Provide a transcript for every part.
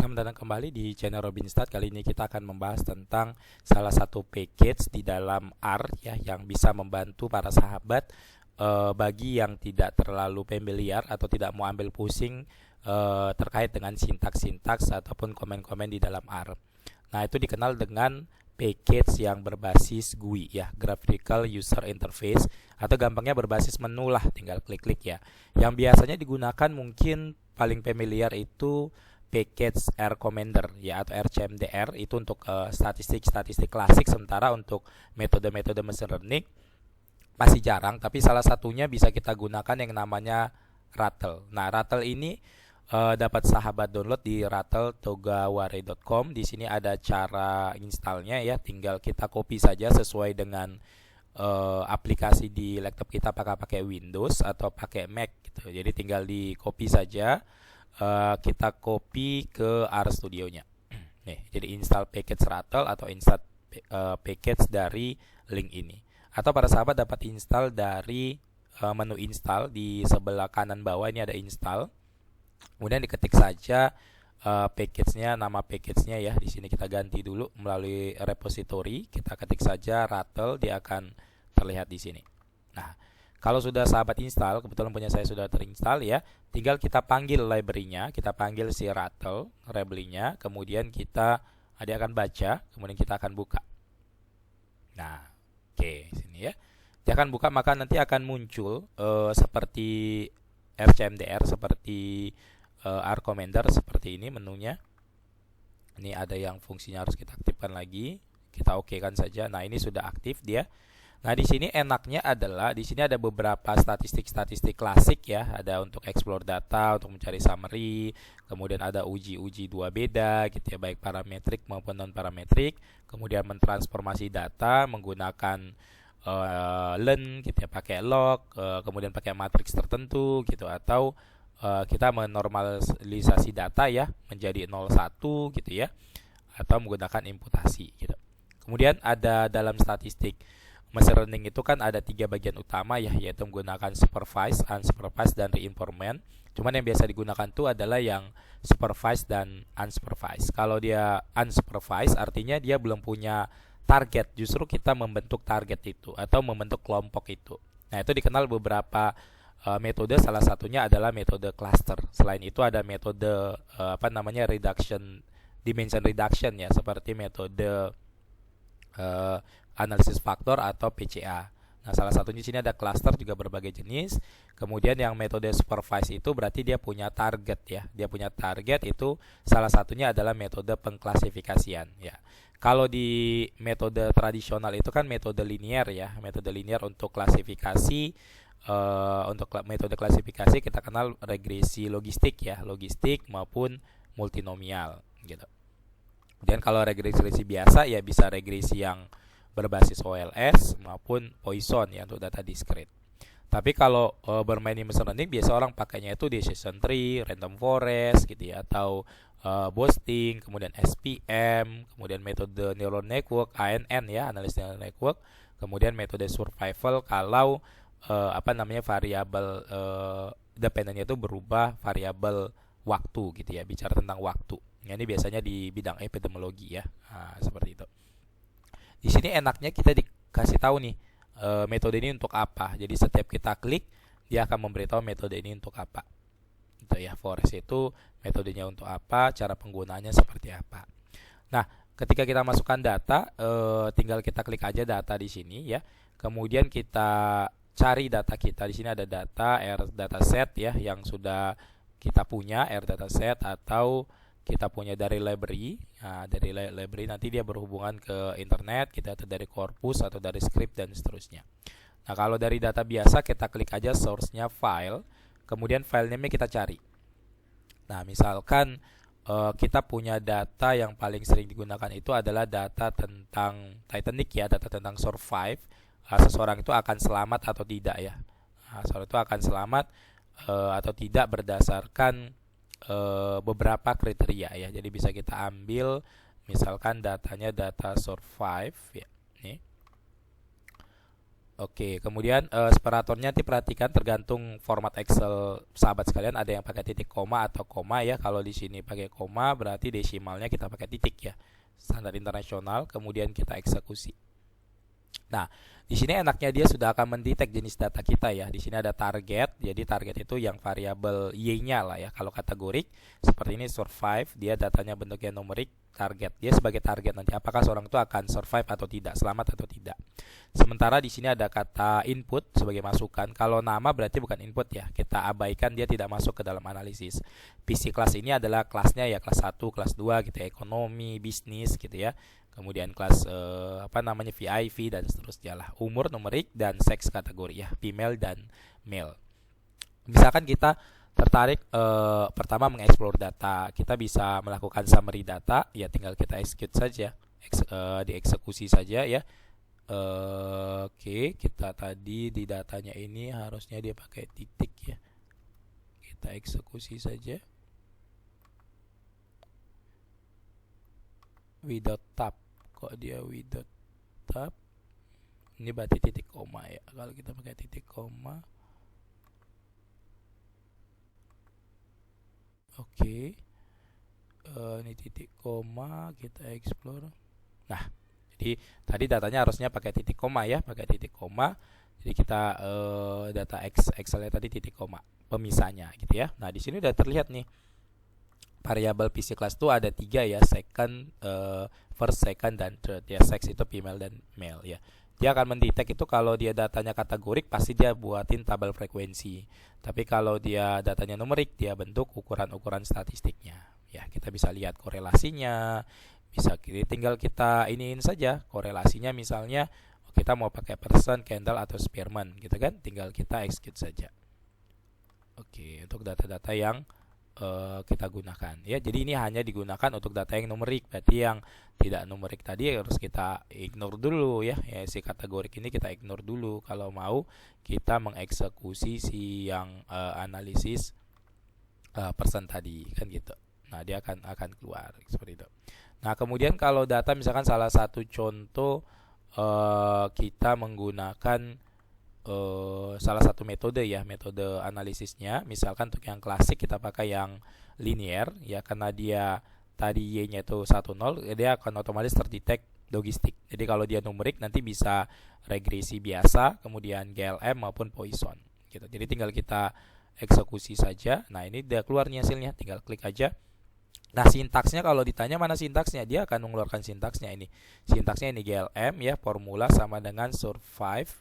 Selamat datang kembali di channel Robinstat. Kali ini kita akan membahas tentang salah satu package di dalam R ya yang bisa membantu para sahabat bagi yang tidak terlalu familiar atau tidak mau ambil pusing terkait dengan sintaks-sintaks ataupun komen-komen di dalam R. Nah, itu dikenal dengan package yang berbasis GUI ya, Graphical User Interface, atau gampangnya berbasis menu lah, tinggal klik-klik ya. Yang biasanya digunakan mungkin paling familiar itu package R Commander ya, atau RCMDR itu untuk statistik-statistik klasik. Sementara untuk metode-metode machine learning masih jarang, tapi salah satunya bisa kita gunakan yang namanya Rattle. Nah, Rattle ini dapat sahabat download di rattle.togaware.com. Di sini ada cara installnya ya, tinggal kita copy saja sesuai dengan aplikasi di laptop kita, apakah pakai Windows atau pakai Mac gitu. Jadi tinggal di copy saja, kita copy ke RStudio-nya. Nih, jadi install package Rattle atau install package dari link ini. Atau para sahabat dapat install dari menu install di sebelah kanan bawah ini ada install. Kemudian diketik saja package-nya, nama package-nya ya. Di sini kita ganti dulu melalui repository. Kita ketik saja Rattle, dia akan terlihat di sini. Nah, kalau sudah sahabat install, kebetulan punya saya sudah terinstall ya, tinggal kita panggil library-nya, kita panggil si Rattle library-nya, kemudian dia akan baca, kemudian kita akan buka. Nah, oke, sini ya. Dia akan buka, maka nanti akan muncul seperti RCMDR, seperti R Commander, seperti ini menunya. Ini ada yang fungsinya harus kita aktifkan lagi. Kita okekan saja. Nah, ini sudah aktif dia. Nah, di sini enaknya adalah di sini ada beberapa statistik-statistik klasik ya. Ada untuk explore data, untuk mencari summary, kemudian ada uji-uji dua beda gitu ya, baik parametrik maupun non parametrik. Kemudian mentransformasi data menggunakan learn gitu ya, pakai log, kemudian pakai matriks tertentu gitu, atau kita menormalisasi data ya menjadi 01 gitu ya, atau menggunakan imputasi gitu. Kemudian ada dalam statistik machine learning itu kan ada 3 bagian utama ya, yaitu menggunakan supervised, unsupervised, dan reinforcement. Cuman yang biasa digunakan itu adalah yang supervised dan unsupervised. Kalau dia unsupervised artinya dia belum punya target, justru kita membentuk target itu atau membentuk kelompok itu. Nah, itu dikenal beberapa metode, salah satunya adalah metode cluster. Selain itu ada metode reduction, dimension reduction ya, seperti metode analisis faktor atau PCA. Nah, salah satunya di sini ada cluster, juga berbagai jenis. Kemudian yang metode supervised itu berarti dia punya target ya. Dia punya target, itu salah satunya adalah metode pengklasifikasian ya. Kalau di metode tradisional itu kan metode linear ya. Metode linear untuk klasifikasi, untuk metode klasifikasi kita kenal regresi logistik ya, logistik maupun multinomial gitu. Kemudian kalau regresi biasa ya bisa regresi yang berbasis OLS maupun Poisson ya untuk data discrete. Tapi kalau bermain di machine learning biasa orang pakainya itu decision tree, random forest gitu ya, atau boosting, kemudian SPM, kemudian metode neural network, ANN ya, analysis neural network, kemudian metode survival kalau variabel dependennya itu berubah, variabel waktu gitu ya, bicara tentang waktu. Ini biasanya di bidang epidemiologi ya. Nah, seperti itu. Di sini enaknya kita dikasih tahu nih metode ini untuk apa. Jadi setiap kita klik dia akan memberitahu metode ini untuk apa. Gitu ya. Forest itu metodenya untuk apa, cara penggunaannya seperti apa. Nah, ketika kita masukkan data, tinggal kita klik aja data di sini ya. Kemudian kita cari data kita. Di sini ada data R dataset ya yang sudah kita punya, R dataset, atau kita punya dari library. Nah, dari library nanti dia berhubungan ke internet, kita dari corpus atau dari script dan seterusnya. Nah, kalau dari data biasa kita klik aja source-nya file, kemudian file name-nya kita cari. Nah, misalkan kita punya data yang paling sering digunakan itu adalah data tentang Titanic ya, data tentang survive, seseorang itu akan selamat atau tidak ya. Nah, seseorang itu akan selamat atau tidak berdasarkan beberapa kriteria ya. Jadi bisa kita ambil misalkan datanya data survive ya. Nih. Oke, kemudian separatornya nanti perhatikan tergantung format Excel sahabat sekalian, ada yang pakai titik koma atau koma ya. Kalau di sini pakai koma berarti desimalnya kita pakai titik ya. Standar internasional, kemudian kita eksekusi. Nah, di sini enaknya dia sudah akan mendetek jenis data kita ya. Di sini ada target, jadi target itu yang variabel y-nya lah ya. Kalau kategorik seperti ini survive, dia datanya bentuknya numerik, target. Dia sebagai target nanti apakah seorang itu akan survive atau tidak, selamat atau tidak. Sementara di sini ada kata input sebagai masukan. Kalau nama berarti bukan input ya. Kita abaikan, dia tidak masuk ke dalam analisis. PC kelas ini adalah kelasnya ya kelas 1, kelas 2 gitu ya, ekonomi, bisnis gitu ya. Kemudian kelas VIP dan seterusnya lah. Umur numerik dan seks kategori ya, female dan male. Misalkan kita tertarik pertama mengeksplor data, kita bisa melakukan summary data ya, tinggal kita execute saja, dieksekusi saja ya. Oke, kita tadi di datanya ini harusnya dia pakai titik ya, kita eksekusi saja without tab. Kok dia without tab? Ini berarti titik koma ya. Kalau kita pakai titik koma, oke. Ini titik koma, kita explore. Nah, jadi tadi datanya harusnya pakai titik koma ya, pakai titik koma. Jadi kita data Excelnya tadi titik koma, pemisahnya gitu ya. Nah, di sini udah terlihat nih. Variabel PC class itu ada 3 ya, second, first, second, dan third ya. Sex itu female dan male ya. Dia akan mendetek itu kalau dia datanya kategorik pasti dia buatin tabel frekuensi. Tapi kalau dia datanya numerik, dia bentuk ukuran-ukuran statistiknya. Ya, kita bisa lihat korelasinya. Bisa tinggal kita iniin saja korelasinya, misalnya kita mau pakai person, candle atau spearman gitu kan, tinggal kita execute saja. Oke, untuk data-data yang kita gunakan ya. Jadi ini hanya digunakan untuk data yang numerik, berarti yang tidak numerik tadi harus kita ignore dulu ya. Si kategorik ini kita ignore dulu kalau mau kita mengeksekusi si yang analisis person tadi kan gitu. Nah, dia akan keluar seperti itu. Nah, kemudian kalau data misalkan salah satu contoh kita menggunakan salah satu metode ya, metode analisisnya. Misalkan untuk yang klasik kita pakai yang linear ya, karena dia tadi y-nya itu 10, dia akan otomatis terdetek logistik. Jadi kalau dia numerik nanti bisa regresi biasa, kemudian GLM maupun Poisson gitu. Jadi tinggal kita eksekusi saja. Nah, ini udah keluar nih hasilnya, tinggal klik aja. Nah, sintaksnya kalau ditanya mana sintaksnya, dia akan mengeluarkan sintaksnya ini. Sintaksnya ini GLM ya, formula sama dengan survive.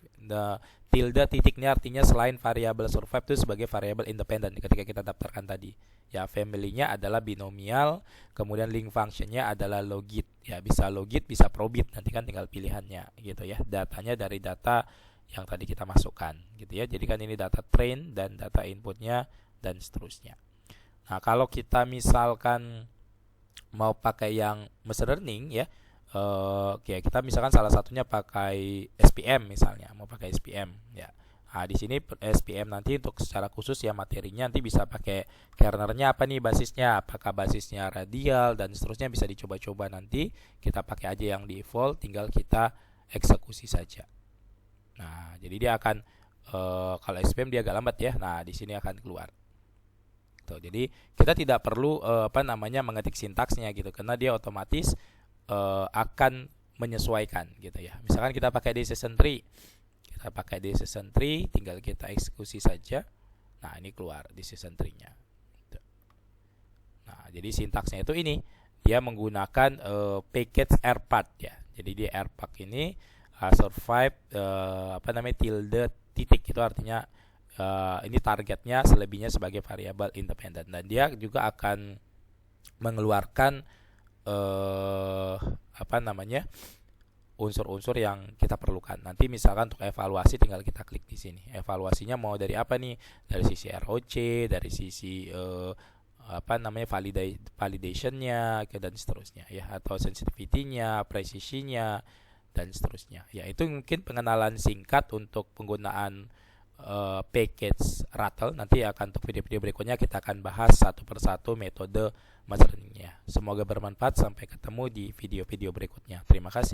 Tilde titiknya artinya selain variabel survive itu sebagai variabel independen ketika kita daftarkan tadi. Ya, family-nya adalah binomial, kemudian link function-nya adalah logit. Ya, bisa logit, bisa probit, nanti kan tinggal pilihannya gitu ya. Datanya dari data yang tadi kita masukkan gitu ya. Jadi kan ini data train dan data inputnya dan seterusnya. Nah, kalau kita misalkan mau pakai yang machine learning ya, kita misalkan salah satunya pakai SPM misalnya, mau pakai SPM ya. Nah, di sini SPM nanti untuk secara khusus ya materinya nanti bisa pakai kernernya apa nih basisnya, apakah basisnya radial dan seterusnya, bisa dicoba-coba nanti. Kita pakai aja yang default, tinggal kita eksekusi saja. Nah, jadi dia akan kalau SPM dia agak lambat ya. Nah, di sini akan keluar. Tuh, jadi kita tidak perlu mengetik sintaksnya gitu, karena dia otomatis akan menyesuaikan gitu ya. Misalkan kita pakai decision tree, tinggal kita eksekusi saja. Nah, ini keluar decision tree-nya. Nah, jadi sintaksnya itu ini, dia menggunakan package rpath ya. Jadi di rpath ini survive tilde titik, itu artinya ini targetnya, selebihnya sebagai variabel independen, dan dia juga akan mengeluarkan unsur-unsur yang kita perlukan. Nanti misalkan untuk evaluasi tinggal kita klik di sini. Evaluasinya mau dari apa nih? Dari sisi ROC, dari sisi validationnya dan seterusnya ya, atau sensitivity-nya, precision-nya dan seterusnya. Ya, itu mungkin pengenalan singkat untuk penggunaan package Rattle. Nanti akan untuk video-video berikutnya kita akan bahas satu persatu metode machine learning-nya. Semoga bermanfaat. Sampai ketemu di video-video berikutnya. Terima kasih.